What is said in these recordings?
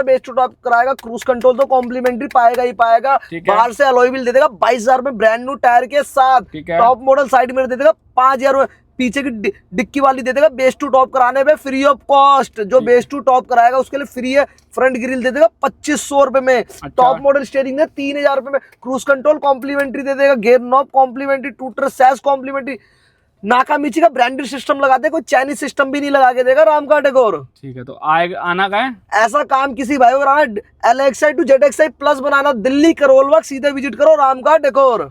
Base to top कराएगा, cruise control तो complementary पाएगा ही पाएगा। बाहर से अलॉय व्हील दे देगा 22,000 में ब्रांड न्यू टायर के साथ। टॉप मॉडल साइड मिरर दे देगा 5,000 में। पीछे की डिक्की वाली दे देगा बेस टू टॉप कराने में फ्री ऑफ कॉस्ट। जो बेस टू टॉप कराएगा उसके लिए फ्री है। फ्रंट ग्रिल दे देगा 2500 रुपए में। टॉप मॉडल स्टीयरिंग है 3,000 रुपए में। क्रूज कंट्रोल कॉम्प्लीमेंट्री दे देगा, गेयर नॉब कॉम्प्लीमेंट्री, टूटर सैस कॉम्प्लीमेंट्री। नाका मिची का ब्रांडेड सिस्टम लगाते, कोई चाइनीज सिस्टम भी नहीं लगा के देगा राम का डेकोर। ठीक है, तो आना का है ऐसा काम किसी भाई को कराना, LXi to ZXi प्लस बनाना, दिल्ली करोल बाग सीधे विजिट करो राम का डेकोर।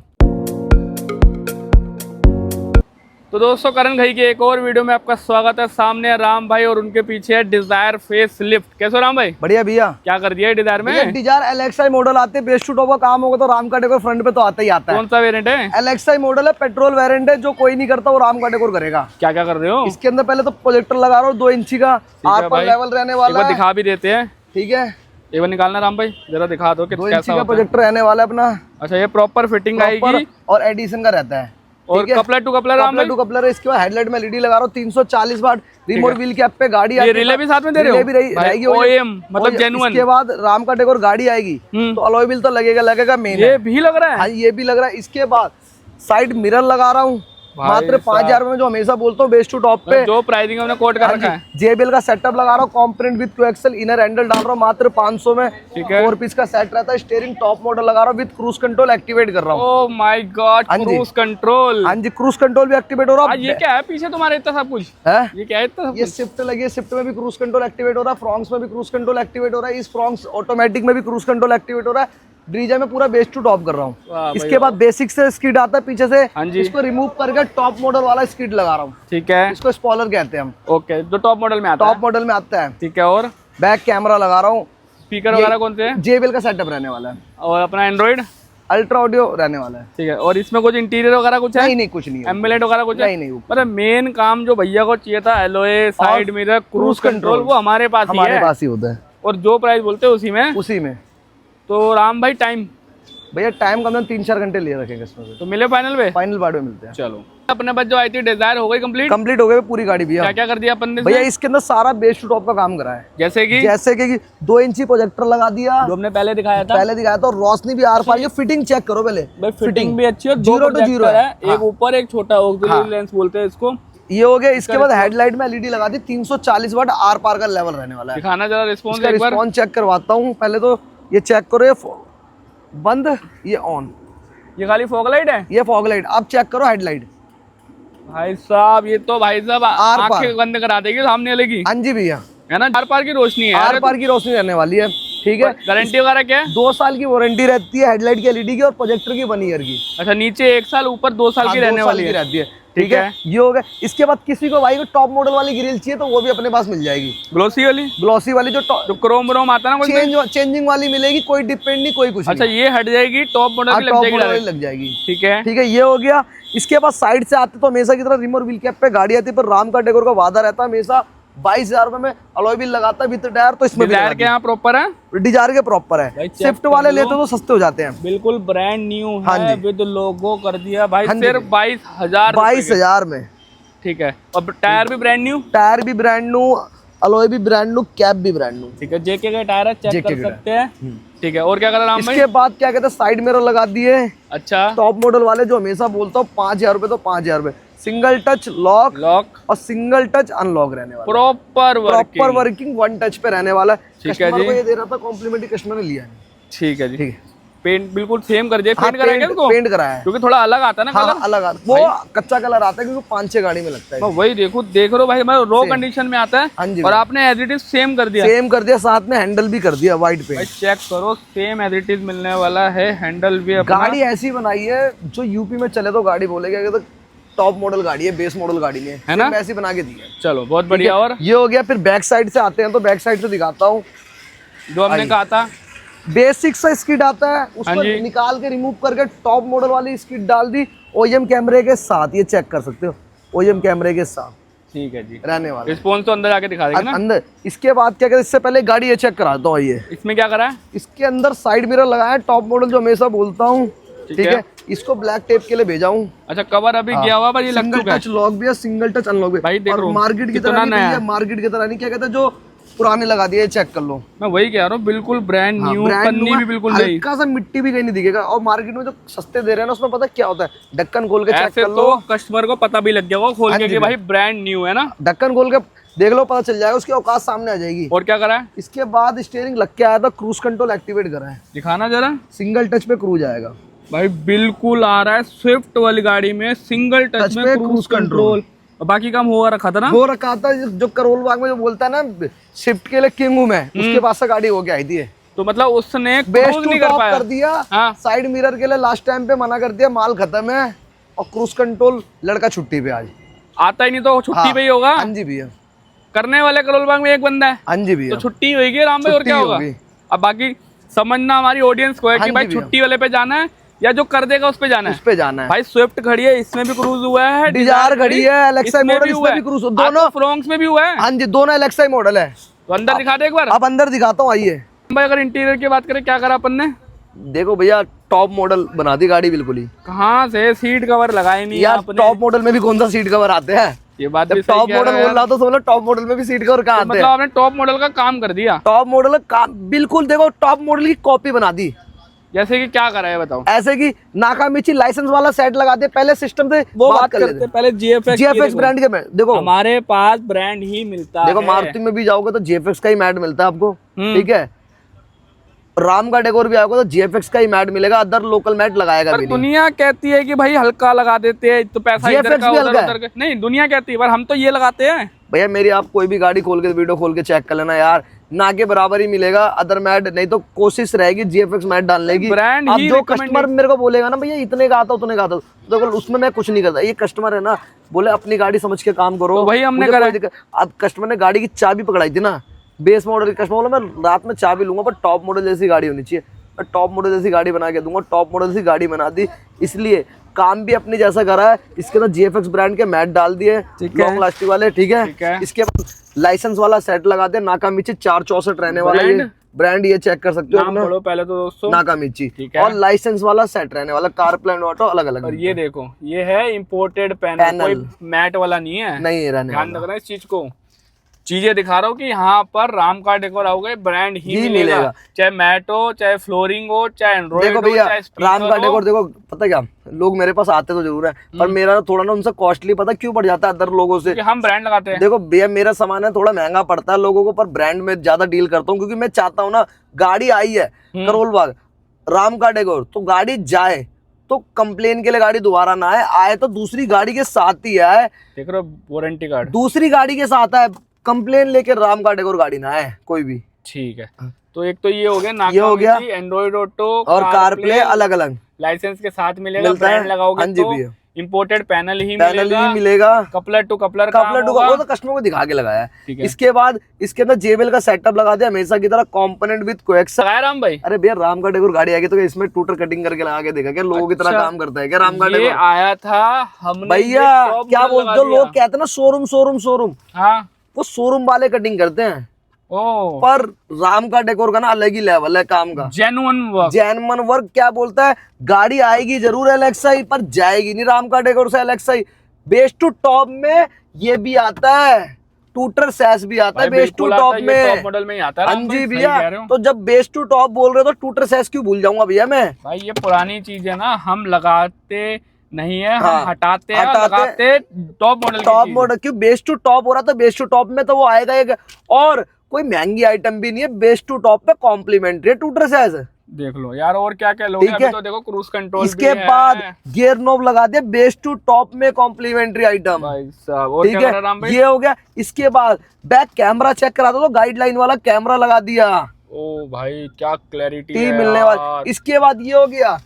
तो दोस्तों करण भाई के एक और वीडियो में आपका स्वागत है। सामने है राम भाई और उनके पीछे है डिजायर फेस लिफ्ट। कैसे हो राम भाई? बढ़िया भैया। क्या कर दिया है डिजायर में? डिजायर LXi मॉडल आते हैं, बेस टू टॉप का काम होगा तो राम का डेकोर फ्रंट पे तो आता ही आता है। कौन सा वेरिएंट है? LXi मॉडल है, पेट्रोल वेरिएंट है, जो कोई नहीं करता वो राम का डेकोर करेगा। क्या क्या कर रहे हो इसके अंदर? पहले तो प्रोजेक्टर लगा रहा हूँ 2 इंची का, आर पर लेवल रहने वाला है। दिखा भी देते हैं, ठीक है? एक बार निकालना राम भाई, जरा दिखा दो कि 2 इंची का प्रोजेक्टर रहने वाला है अपना। अच्छा, ये प्रॉपर फिटिंग आएगी और एडिशन का रहता है। और कपलर टू कपलर राम भाई? टू कपलर है। इसके बाद हेडलाइट में LED लगा रहा हूँ 340 वाट, रिमोट व्हील कैप पे गाड़ी आएगी। ये रिले भी साथ में दे रहे हो? रहेगी OEM मतलब जेन्युइन। इसके बाद राम का डेकोर गाड़ी आएगी तो अलॉय व्हील तो लगेगा मेन। ये भी लग रहा है? हाँ, ये भी लग रहा है। इसके बाद साइड मिरर लगा रहा हूँ मात्र 5,000 में, जो हमेशा बोलता हूँ बेस टू टॉप पे। जो प्राइसिंग हमने कोट कर रखा है। JBL का सेटअप लगा रहा हूँ, component with coaxial inner handle डाल रहा हूँ मात्र 500 में। ठीक है। 4 पीस का सेट रहता है। स्टीयरिंग टॉप मॉडल लगा रहा हूँ विद क्रूज कंट्रोल एक्टिवेट कर रहा हूँ। Oh my God, cruise control. हाँ जी, क्रूज कंट्रोल भी एक्टिवेट हो रहा है। ये क्या है पीछे तुम्हारे इतना सब कुछ है? ये क्या है इतना? ये शिफ्ट लगी है, शिफ्ट में भी क्रूज कंट्रोल एक्टिवेट हो रहा है, फ्रॉन्क्स में भी क्रूज कंट्रोल एक्टिवेट हो रहा है, इस फ्रॉन्क्स ऑटोमेटिक में भी क्रूज कंट्रोल एक्टिवेट हो रहा है। डीजे में पूरा बेस टू टॉप कर रहा हूँ। इसके बाद बेसिक से स्किड आता है पीछे से, इसको रिमूव करके टॉप मॉडल वाला स्किड लगा रहा हूँ। ठीक है, इसको स्पॉइलर कहते हैं हम। ओके, जो टॉप मॉडल में आता है। टॉप मॉडल में आता है। ठीक है, और बैक कैमरा लगा रहा हूँ। स्पीकर वगैरह कौन से हैं? JBL का सेटअप रहने वाला है और अपना एंड्रॉइड अल्ट्रा ऑडियो रहने वाला है। ठीक है, और इसमें कुछ इंटीरियर वगैरह कुछ है? नहीं, कुछ नहीं है। एम्बुलेंट वगैरह कुछ है? नहीं। मतलब मेन काम जो भैया को चाहिए था, LOA, side mirror, cruise control, वो हमारे पास ही होता है। और जो प्राइस बोलते हैं उसी में। तो राम भाई टाइम भैया टाइम कम से कम 3-4 घंटे लिए रखेंगे इसमें। तो मिले फाइनल में? फाइनल पार्ट में मिलते हैं। चलो, अपने पास जो आई थी डिजायर हो गई कंप्लीट हो गई पूरी गाड़ी भैया। क्या क्या कर दिया अपन ने भैया? इसके अंदर सारा बेस टू टॉप का काम करा है। जैसे कि 2 इंची प्रोजेक्टर लगा दिया, जो हमने पहले दिखाया था। और रोशनी भी आर पार। ये फिटिंग चेक करो पहले। भाई फिटिंग भी अच्छी है। 0 to 0 है। एक ऊपर एक छोटा ऑक्सिलरी लेंस बोलते हैं इसको। ये हो गया। इसके बाद हेडलाइट में LED लगा दी, 340 वाट आर पार का लेवल रहने वाला है। दिखाना जरा रिस्पॉन्स। रिस्पॉन्स चेक करवाता हूँ। पहले तो ये चेक करो, ये बंद, ये ऑन। ये खाली फॉग लाइट है? ये फॉग लाइट। अब चेक करो हेडलाइट। भाई साहब, ये तो भाई साहब आंखें बंद करा देगी सामने वाले की। हाँ जी भैया, है ना? आर पार की रोशनी है। आर पार की रोशनी रहने वाली है। ठीक है। गारंटी वगैरह क्या है? 2 साल की वारंटी रहती है हेडलाइट की, LED की, और प्रोजेक्टर की 1 ईयर की। अच्छा, नीचे 1 साल, ऊपर 2 साल की रहने वाली रहती है। ठीक है, ये हो गया। इसके बाद किसी को भाई को टॉप मॉडल वाली ग्रिल चाहिए तो वो भी अपने पास मिल जाएगी। ग्लॉसी वाली जो क्रोम ब्रोम आता है ना, चेंजिंग वाली मिलेगी। कोई डिपेंड नहीं, कोई कुछ। अच्छा, ये हट जाएगी, टॉप मॉडल लग जाएगी। ठीक है, ये हो गया। इसके बाद साइड से आते तो हमेशा की तरह रिमोट व्हील कैप पे गाड़ी आती है, पर राम का डेकोर का वादा रहता है हमेशा 22,000 रुपए में अलॉय व्हील लगाता है विद टायर। तो इसमें डिजायर के यहाँ प्रॉपर है, डिजायर के प्रॉपर है। शिफ्ट वाले लेते तो सस्ते हो जाते हैं। बिल्कुल ब्रांड न्यू है, विद लोगो कर दिया भाई, सिर्फ 22,000 में। ठीक है, और टायर भी ब्रांड न्यू, अलॉय भी ब्रांड न्यू, कैप भी ब्रांड न्यू। ठीक है, JK के टायर है, चेक कर सकते हैं। ठीक है, और क्या कर रहा है? इसके बाद क्या कहते हैं, साइड मिरर लगा दिए। अच्छा, टॉप मॉडल वाले जो हमेशा बोलता हूँ 5,000 रुपए तो 5,000 रुपए। सिंगल टच लॉक और सिंगल टच अनलॉक रहने वाला। प्रॉपर वर्किंग 1 टच पे रहने वाला। कस्टमर को ये दे रहा था, कॉम्प्लीमेंट्री कस्टमर ने लिया है। ठीक है जी, ठीक है। पेंट बिल्कुल सेम कर दिया। पेंट कराया क्या इसको? पेंट कराया है, क्योंकि थोड़ा अलग आता है ना कलर। अलग आता है, वो कच्चा कलर आता है क्योंकि 5-6 गाड़ी में लगता है। वही देख रहे हो भाई, रो कंडीशन में आता है। और आपने एज इट इज सेम कर दिया। साथ में हैंडल भी कर दिया व्हाइट पे। चेक करो, सेम एज इट इज मिलने वाला है। हैंडल भी गाड़ी ऐसी बनाई है जो यूपी में चले तो गाड़ी बोलेगा टॉप मॉडल गाड़ी है, बेस मॉडल गाड़ी में है ना, ऐसी बना के दी है। चलो, बहुत बढ़िया। और ये हो गया। फिर बैक साइड से आते हैं तो बैक साइड से दिखाता हूँ। जो हमने कहा था बेसिक सा स्किड आता है, उसको निकाल के रिमूव करके टॉप मॉडल वाली स्किड डाल दी OEM कैमरे के साथ। ये चेक कर सकते हो, OEM कैमरे के साथ। ठीक है जी, रहने वाला। रिस्पॉन्स तो अंदर जाके दिखा देंगे ना अंदर। इसके बाद क्या कहते हैं, इससे पहले गाड़ी ये चेक कराता हूँ। ये इसमें क्या करा है? इसके अंदर साइड मिरर लगाया है, टॉप मॉडल जो हमेशा बोलता हूँ। ठीक है, इसको ब्लैक टेप के लिए भेजा हूँ। अच्छा, कवर अभी गया हुआ पर ये सिंगल टच लॉक भी है, सिंगल टच अनलॉक भी। भाई देख रहा हूँ मार्केट की तरह नहीं, मार्केट की तरह नहीं। क्या कहते हैं, जो पुराने लगा दिए, चेक कर लो। मैं वही कह रहा हूँ, बिल्कुल ब्रांड न्यू, पन्नी भी बिल्कुल नई, हल्का सा मिट्टी भी कहीं नहीं दिखेगा। और मार्केट में जो सस्ते दे रहे हैं ना, उसमें पता क्या होता है, ढक्कन खोल के चेक कर लो, तो कस्टमर को पता भी लग जाएगा खोल के कि भाई ब्रांड न्यू है ना। ढक्कन खोल के देख लो, पता चल जाएगा, उसकी औकात सामने आ जाएगी। और क्या करा है इसके बाद स्टीयरिंग लग के आया था, क्रूज कंट्रोल एक्टिवेट करा है, दिखाना जरा। सिंगल टच पे क्रूज आएगा भाई, बिल्कुल आ रहा है स्विफ्ट वाली गाड़ी में सिंगल टच में क्रूज कंट्रोल। बाकी काम हुआ रखा था ना, वो रखा था जो करोल बाग में जो बोलता है ना शिफ्ट के लिए किंग हूं मैं, उसके पास से गाड़ी होके आई थी। तो मतलब उसने बेस्ट नहीं कर पाया, कर दिया। हाँ। साइड मिरर के लिए लास्ट टाइम पे मना कर दिया, माल खत्म है। और क्रूज कंट्रोल लड़का छुट्टी पे आज आता ही नहीं, तो छुट्टी पे ही होगा। हाँ जी भैया, करने वाले करोल बाग में एक बंदा है। हाँ जी भैया, तो छुट्टी होगी राम भाई, और क्या होगा। अब बाकी समझना हमारी ऑडियंस को है कि भाई छुट्टी वाले पे जाना है या जो कर देगा उस पे जाना है। उस पे जाना है। भाई स्विफ्ट खड़ी है, इसमें भी क्रूज हुआ है, डिजायर खड़ी है, एलेक्सा मॉडल इसमें भी क्रूज, दोनों फ्रोंक्स में भी हुआ है। हाँ जी, दोनों एलेक्सा मॉडल है। तो अंदर दिखा दे एक बार। अब अंदर दिखाता हूँ, आइए भाई। अगर इंटीरियर की बात करें, क्या करा अपन ने, देखो भैया, टॉप मॉडल बना दी गाड़ी बिल्कुल ही। कहाँ से सीट कवर लगाए नहीं यार, टॉप मॉडल में भी कौन सा सीट कवर आते हैं। ये बात भी टॉप मॉडल बोल रहा तो समझ, टॉप मॉडल में भी सीट कवर कहाँ आते हैं। मतलब आपने टॉप मॉडल का काम कर दिया। टॉप मॉडल का बिल्कुल, देखो टॉप मॉडल की कॉपी बना दी। जैसे कि क्या करा है बताओ। ऐसे कि नाकामिची लाइसेंस वाला सेट लगा दे, पहले सिस्टम से वो बात करते हैं। पहले जीएफएक्स ब्रांड के देखो, हमारे पास ब्रांड ही मिलता है। देखो मारुति में भी जाओगे तो जीएफएक्स का ही मैट मिलता है आपको, ठीक है। राम का डेकोर भी आओगे तो जीएफएक्स का ही मैट मिलेगा, अदर लोकल मैट लगाएगा भी नहीं। दुनिया कहती है कि भाई हल्का लगा देते हैं तो पैसा इधर का उधर का। नहीं, दुनिया कहती है पर हम तो ये लगाते हैं। भैया मेरी आप कोई भी गाड़ी खोल के वीडियो खोल के चेक कर लेना यार, ना के बराबर ही मिलेगा अदर मैट, नहीं तो कोशिश रहेगी जीएफएक्स मैट डालने की। ब्रांड अब जो कस्टमर मेरे को बोलेगा ना भैया इतने का आता उतने का आता, तो उसमें मैं कुछ नहीं करता। ये कस्टमर है ना, बोले अपनी गाड़ी समझ के काम करो, वही हमने करा। अब कस्टमर ने गाड़ी की चाबी पकड़ाई थी ना, बेस मॉडल की, कस्टमर बोला मैं रात में चाबी लूंगा पर टॉप मॉडल जैसी गाड़ी होनी चाहिए, मैं टॉप मॉडल जैसी गाड़ी बना के दूंगा। टॉप मॉडल जैसी गाड़ी बना दी, इसलिए काम भी अपने जैसा करा है। इसके अंदर जीएफएक्स ब्रांड के मैट डाल दिए, लॉन्ग लास्टिंग वाले, ठीक है। इसके बाद लाइसेंस वाला सेट लगा दिया, नाकामिची 464 रहने वाला ब्रांड, ये चेक कर सकते हो अपना पहले तो दोस्तों, नाकामिची, और लाइसेंस वाला सेट रहने वाला, कार प्लान ऑटो अलग अलग। और ये देखो, ये है इम्पोर्टेड पैनल, कोई मैट वाला नहीं है, नहीं रहने, ध्यान रखना इस चीज को। चीजें दिखा रहा हूँ कि यहाँ पर राम का डेकोर आओगे ब्रांड ही मिलेगा, चाहे मैट हो, चाहे फ्लोरिंग हो, चाहे एंड्रॉइड देखो भैया, राम का डेकोर देखो, पता क्या, लोग मेरे पास आते तो जरूर है, पर मेरा थोड़ा ना उनसे कॉस्टली पता क्यों पड़ जाता है अदर लोगों से, हम ब्रांड लगाते हैं। देखो भैया मेरा सामान है थोड़ा महंगा पड़ता है लोगों को, पर ब्रांड में ज्यादा डील करता हूँ, क्योंकि मैं चाहता हूँ ना, गाड़ी आई है करोल बाग राम का डेकोर, तो गाड़ी जाए तो कंप्लेन के लिए गाड़ी दोबारा ना आए तो दूसरी गाड़ी के साथ ही आए। देख रहे हो वारंटी कार्ड दूसरी गाड़ी के साथ आए, कंप्लेन लेके राम का डेकोर गाड़ी ना है कोई भी, ठीक है। तो एक तो ये हो गया, ये हो गया एंड्रॉइड ऑटो और कार प्ले अलग अलग लाइसेंस के साथ मिलेगा, ब्रांड लगाओगे तो इम्पोर्टेड पैनल ही मिलेगा, कपलर टू कपलर वो तो कस्टमर को दिखा के लगाया है। इसके बाद इसके अंदर जेबीएल का सेटअप लगा दिया हमेशा की तरह, कंपोनेंट विद कोएक्स राम भाई। अरे भैया राम का डेकोर गाड़ी आएगी तो इसमें टूटर कटिंग करके लगा के देखा क्या लोगों की तरह काम करता है क्या राम का डेकोर आया था हमने भैया, क्या बोलते हो लोग कहते हैं ना शोरूम, हाँ वो शोरूम वाले कटिंग करते हैं, ओ पर राम का डेकोर का ना अलग ही लेवल है काम का, जेन्युइन वर्क। क्या बोलता है, गाड़ी आएगी जरूर एलेक्साई पर जाएगी नहीं राम का डेकोर से एलेक्साई। बेस टू टॉप में ये भी आता है, टूटर सैस भी आता है बेस टू टॉप में, टॉप मॉडल में ही आता है। हाँ जी भैया, तो जब बेस टू टॉप बोल रहे हो तो टूटर सैस क्यों भूल जाऊंगा भैया मैं। भाई ये पुरानी चीज है ना, हम लगाते नहीं है, हम हटाते हैं, लगाते टॉप मॉडल क्यों, बेस टू टॉप हो रहा था, बेस टू टॉप में तो वो आएगा एक, और कोई महंगी आइटम भी नहीं है, बेस टू टॉप पे कॉम्प्लीमेंटरी टूटर सैस देख लो यार, और क्या क्या लोगे अभी तो देखो क्रूज कंट्रोल। इसके बाद गियर नॉब लगा दिया बेस टू टॉप में कॉम्प्लीमेंट्री आइटम, भाई साहब, और ठीक है ये हो गया। इसके बाद बैक कैमरा चेक करा दो, गाइडलाइन वाला कैमरा लगा दिया, ओ भाई क्या क्लैरिटी मिलने वाला। इसके बाद ये हो गया,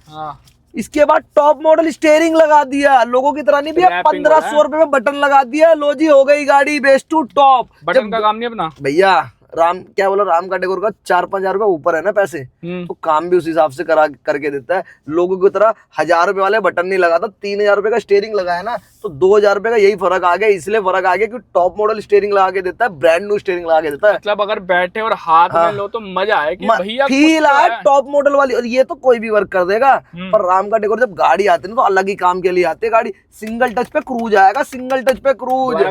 इसके बाद टॉप मॉडल स्टीयरिंग लगा दिया, लोगों की तरह नहीं भैया 1500 रुपए में बटन लगा दिया, लो जी हो गई गाड़ी बेस टू टॉप। बटन का काम नहीं अपना भैया, राम क्या बोला, राम का डेकोर का 4-5 हजार रुपए ऊपर है ना पैसे, तो काम भी उस हिसाब से करके देता है। लोगों की तरह 1000 रुपए वाले बटन नहीं लगाता, 3000 रुपए का स्टीयरिंग लगाया ना तो 2000 रुपए का यही फर्क आ गया, इसलिए फर्क आ गया कि टॉप मॉडल स्टीयरिंग लगा के देता है, ब्रांड न्यू स्टीयरिंग लगा के देता है। मतलब अगर बैठे और हाथ में लो तो मजा आए कि भैया फील आए टॉप मॉडल वाली। और ये तो कोई भी वर्क कर देगा, पर राम का डेकोर जब गाड़ी आती है ना तो अलग ही काम के लिए आती है गाड़ी। सिंगल टच पे क्रूज आएगा, सिंगल टच पे क्रूज,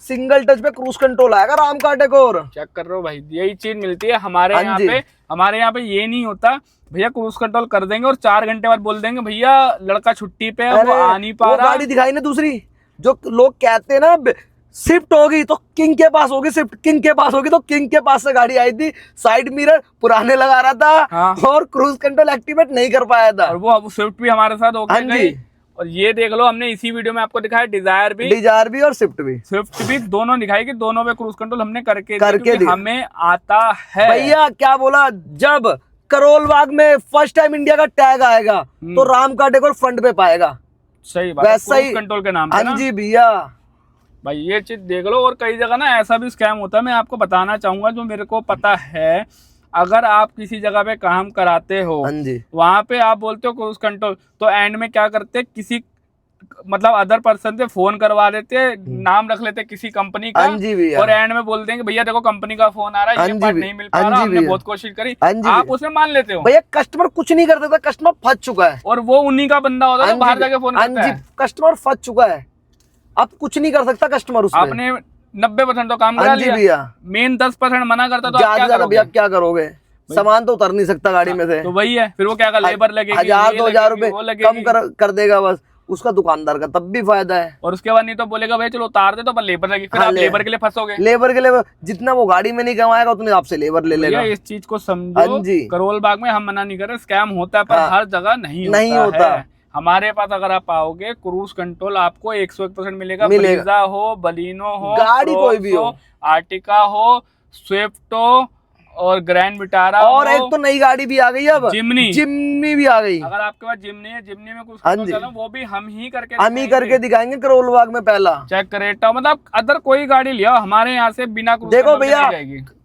सिंगल टच पे क्रूज कंट्रोल आएगा राम का डेकोर। चेक कर रहे हो भाई, यही चीज मिलती है हमारे यहाँ पे। हमारे यहाँ पे ये नहीं होता भैया, क्रूज कंट्रोल कर देंगे और 4 घंटे बाद बोल देंगे भैया लड़का छुट्टी पे है, वो आ नहीं पा रहा। गाड़ी दिखाई ना दूसरी, जो लोग कहते हैं ना शिफ्ट होगी तो किंग के पास होगी, शिफ्ट किंग के पास होगी, तो किंग के पास से गाड़ी आई थी, साइड मिरर पुराने लगा रहा था। हाँ। और क्रूज कंट्रोल एक्टिवेट नहीं कर पाया था, और वो स्विफ्ट भी हमारे साथ हो गई। और ये देख लो, हमने इसी वीडियो में आपको दिखाया डिजायर भी और स्विफ्ट भी दोनों दिखाई कि दोनों पे क्रूज कंट्रोल हमने करके हमें आता है। भैया क्या बोला, जब करोल बाग में फर्स्ट टाइम इंडिया का टैग आएगा तो राम का डेकोर फ्रंट पे पाएगा। सही बात, वैसा ही कंट्रोल के नाम पे। हाँ जी भैया, भाई ये चीज देख लो। और कई जगह ना ऐसा भी स्कैम होता है, मैं आपको बताना चाहूंगा जो मेरे को पता है। अगर आप किसी जगह पे काम कराते हो, वहां पे आप बोलते हो क्रूज कंट्रोल, तो एंड में क्या करते, किसी मतलब अदर पर्सन से फोन करवा देते, नाम रख लेते किसी कंपनी का, और एंड में बोल देंगे भैया देखो कंपनी का फोन आ रहा है, ये पार्ट नहीं मिल पा रहा, हमने बहुत कोशिश करी, आप उसमें मान लेते हो। भैया कस्टमर कुछ नहीं कर देता, कस्टमर फंस चुका है, और वो उन्हीं का बंदा होता है, बाहर जाके फोन करता है। कस्टमर फंस चुका है, अब कुछ नहीं कर सकता कस्टमर उसमें। आपने 90% तो काम करा लिया, मेन 10% मना करता तो आप क्या करोगे? सामान तो उतर नहीं सकता गाड़ी में से, तो वही है। फिर वो क्या कर, लेबर लगेगी, 1000-2000 रुपए कम कर देगा बस, उसका दुकानदार का तब भी फायदा है। और उसके बाद नहीं तो बोलेगा भाई चलो उतार दे, तो पर लेबर लगी, फिर आप लेबर के लिए फंसोगे। लेबर के लिए जितना वो गाड़ी में नहीं कमाएगा उतने आपसे लेबर ले लेगा। इस चीज को समझो। करोल बाग में हम मना नहीं कर रहे, स्कैम होता है, पर हर जगह नहीं होता है। हमारे पास अगर आप आओगे, क्रूज कंट्रोल आपको 101% मिलेगा। ब्रीजा हो, बलिनो हो, गाड़ी कोई भी हो, आर्टिका हो, स्विफ्ट हो, और ग्रैंड विटारा, और एक तो नई गाड़ी भी आ गई अब, जिम्नी भी आ गई। अगर आपके पास जिम्नी है, जिम्नी में कुछ वो भी हम ही करके दिखाएंगे करोल बाग में पहला। चाहे क्रेटा, मतलब अदर कोई गाड़ी लिया हमारे यहाँ से बिना देखो भैया,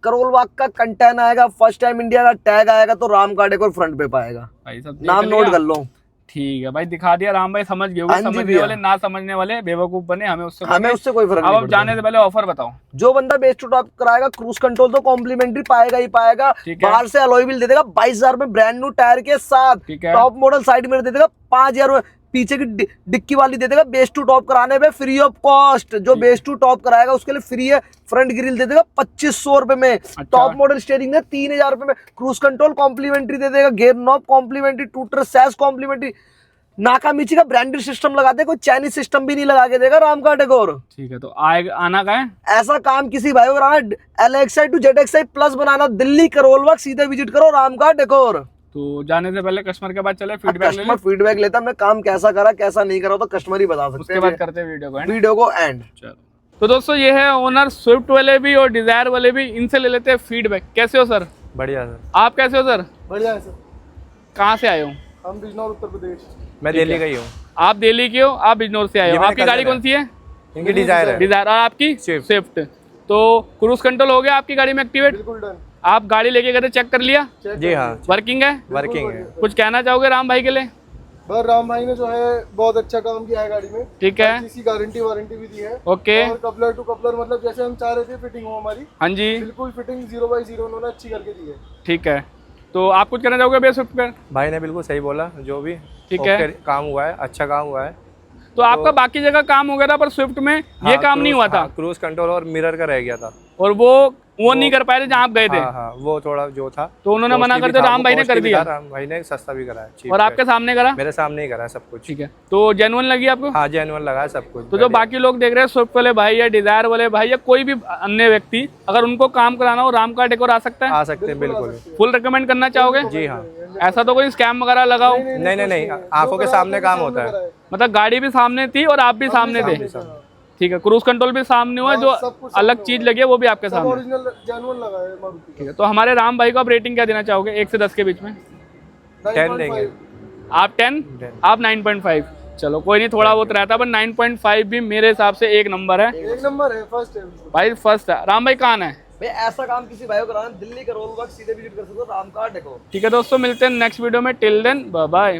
करोल बाग का कंटेन आएगा, फर्स्ट टाइम इंडिया का टैग आएगा तो राम का डेकोर फ्रंट पे पाएगा। नाम नोट कर लो। ठीक है भाई, दिखा दिया। राम भाई समझ गए, समझने वाले ना समझने वाले बेवकूफ बने, हमें उससे कोई फर्क नहीं। अब जाने से पहले ऑफर बताओ। जो बंदा बेस्ट टू टॉप कराएगा क्रूज कंट्रोल तो कॉम्प्लीमेंट्री पाएगा ही पाएगा। बाहर से अलॉय व्हील दे देगा 22,000 में ब्रांड न्यू टायर के साथ, टॉप मॉडल साइड मिरर दे देगा 5,000, पीछे की डिक्की वाली दे देगा बेस्ट टू टॉप कराने पे फ्री ऑफ कॉस्ट। जो बेस्ट टू टॉप कराएगा उसके लिए फ्री है। फ्रंट ग्रिल दे देगा 2500 रुपए में। टॉप मॉडल स्टीयरिंग है 3,000 रुपए में। क्रूज कंट्रोल कॉम्प्लीमेंट्री दे देगा, गेयर नॉब कॉम्प्लीमेंट्री, टूटर सैस कॉम्प्लीमेंट्री, नाकामिची का ब्रांडेड सिस्टम लगाते, कोई चाइनीज सिस्टम भी नहीं लगा के देगा राम का डेकोर। ठीक है, तो आना का है ऐसा काम किसी भाई को कराना, LXi to ZXi प्लस बनाना, दिल्ली करोल बाग सीधे विजिट करो राम का डेकोर। तो जाने से पहले कस्टमर के बाद चले फीडबैक लेता, मैं काम कैसा करा कैसा नहीं करा तो कस्टमर ही बता सकते हैं। उसके बाद करते हैं वीडियो को एंड। चलो तो दोस्तों, ये है ओनर स्विफ्ट वाले भी और डिजायर वाले भी, इनसे ले लेते हैं फीडबैक। कैसे हो सर? बढ़िया सर। आप कैसे हो सर? बढ़िया है सर। कहाँ से आए हो? हम बिजनौर, उत्तर प्रदेश। मैं दिल्ली का ही हूँ। आप दिल्ली के हो, आप बिजनौर से आए हो। आपकी गाड़ी कौन सी है? इनकी डिजायर है। डिजायर। और आपकी स्विफ्ट। तो क्रूज कंट्रोल हो गया आपकी गाड़ी में एक्टिवेट? बिल्कुल डन। आप गाड़ी लेके गए थे, चेक कर लिया? जी हाँ। वर्किंग है? वर्किंग है। कुछ कहना चाहोगे राम भाई के लिए? बस राम भाई ने जो है बहुत अच्छा काम किया है गाड़ी में। ठीक है। इसकी गारंटी वारंटी भी दी है। ओके। और कपलर टू कपलर, मतलब जैसे हम चाह रहे थे फिटिंग हो हमारी। हाँ जी, बिल्कुल फिटिंग 0/0 उन्होंने अच्छी करके दी है। ठीक है, तो आप कुछ कहना चाहोगे भैया स्विफ्ट पे? भाई ने बिल्कुल सही बोला, जो भी ठीक है काम हुआ है, अच्छा काम हुआ है। तो आपका बाकी जगह काम हो गया था, पर स्विफ्ट में ये काम नहीं हुआ था। क्रूज कंट्रोल और मिरर का रह गया था, और वो नहीं कर पाए थे जहाँ आप गए थे। हाँ, वो थोड़ा जो था तो उन्होंने मना कर दिया, राम भाई ने कर दिया। राम भाई ने सस्ता भी कराया। और आपके सामने करा? मेरे सामने ही करा सब कुछ। ठीक है, तो जेन्युइन लगी आपको? हाँ, जेन्युइन लगा सब कुछ। तो जो बाकी लोग देख रहे हैं, स्विफ्ट वाले भाई या डिजायर वाले भाई या कोई भी अन्य व्यक्ति, अगर उनको काम कराना हो, राम का डेकोर आ सकता है? आ सकते हैं, बिल्कुल। फुल रिकमेंड करना चाहोगे? जी हाँ। ऐसा तो कोई स्कैम वगैरह लगाओ? नहीं, आंखों के सामने काम होता है। मतलब गाड़ी भी सामने थी और आप भी सामने थे? ठीक है, क्रूज कंट्रोल भी सामने हुआ, जो अलग चीज लगी है वो भी आपके सामने। ओरिजिनल जेन्युइन लगा है मारुति। ठीक है, तो हमारे राम भाई को आप रेटिंग क्या देना चाहोगे 1 से 10 के बीच में? 10 देंगे। आप 10? आप 9.5। चलो कोई नहीं, थोड़ा बहुत रहता, पर 9.5 भी मेरे हिसाब से एक नंबर है। एक नंबर है, फर्स्ट है भाई, फर्स्ट है। राम भाई कहाँ है? भाई ऐसा काम किसी भाई को कराना, दिल्ली करोल बाग सीधे विजिट कर सकते हो राम का डेकोर। ठीक है दोस्तों, मिलते हैं नेक्स्ट वीडियो में। Till then bye bye.